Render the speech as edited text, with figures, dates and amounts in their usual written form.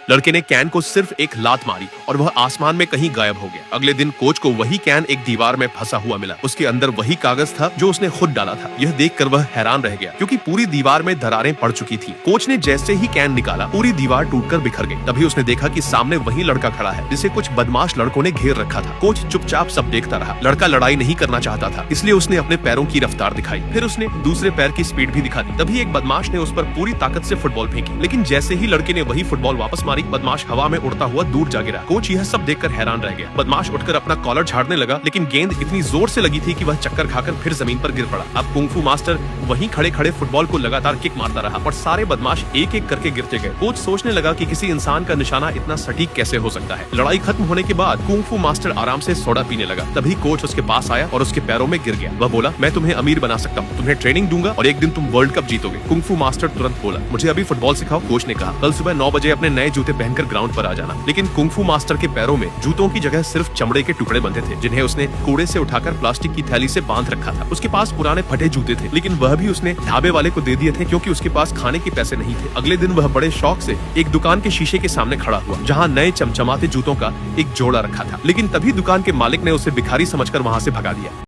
लड़के ने कैन को सिर्फ एक लात मारी और वह आसमान में कहीं गायब हो गया। अगले दिन कोच को वही कैन एक दीवार में फंसा हुआ मिला। उसके अंदर वही कागज था जो उसने खुद डाला था। यह देखकर वह हैरान रह गया क्योंकि पूरी दीवार में दरारें पड़ चुकी थी। कोच ने जैसे ही कैन निकाला, पूरी दीवार टूटकर बिखर गई। तभी उसने देखा कि सामने वही लड़का खड़ा है जिसे कुछ बदमाश लड़कों ने घेर रखा था। कोच चुपचाप सब देखता रहा। लड़का लड़ाई नहीं करना चाहता था, इसलिए उसने अपने पैरों की रफ्तार दिखाई। फिर उसने दूसरे पैर की स्पीड भी दिखा दी। तभी एक बदमाश ने उस पर पूरी ताकत से फुटबॉल फेंकी, लेकिन जैसे ही लड़के ने वही फुटबॉल वापस मारी, बदमाश हवा में उड़ता हुआ दूर जा गिरा। कोच यह सब देखकर हैरान रह गया। बदमाश उठकर अपना कॉलर झाड़ने लगा, लेकिन गेंद इतनी जोर से लगी थी कि वह चक्कर खाकर फिर जमीन पर गिर पड़ा। अब कुंफू मास्टर वहीं खड़े खड़े फुटबॉल को लगातार किक मारता रहा और सारे बदमाश एक एक करके गिरते गए। कोच सोचने लगा कि किसी इंसान का निशाना इतना सटीक कैसे हो सकता है। लड़ाई खत्म होने के बाद कुंफू मास्टर आराम से सोडा पीने लगा। तभी कोच उसके पास आया और उसके पैरों में गिर गया। वह बोला, मैं तुम्हें अमीर बना सकता हूँ, तुम्हें ट्रेनिंग दूंगा और एक दिन तुम वर्ल्ड कप जीतोगे। कुंफू मास्टर तुरंत बोला, मुझे अभी फुटबॉल सिखाओ। कोच ने कहा, कल सुबह 9 बजे अपने नए जूते पहनकर ग्राउंड पर आ जाना। लेकिन कुंफू मास्टर के पैरों में जूतों की जगह सिर्फ चमड़े के टुकड़े बंधे थे, जिन्हें उसने कूड़े से उठाकर प्लास्टिक की थैली से बांध रखा था। उसके पास पुराने फटे जूते थे, लेकिन वह भी उसने ढाबे वाले को दे दिए थे क्योंकि उसके पास खाने के पैसे नहीं थे। अगले दिन वह बड़े शौक से एक दुकान के शीशे के सामने खड़ा हुआ, जहाँ नए चमचमाते जूतों का एक जोड़ा रखा था। लेकिन तभी दुकान के मालिक ने उसे भिखारी समझकर वहाँ से भगा दिया।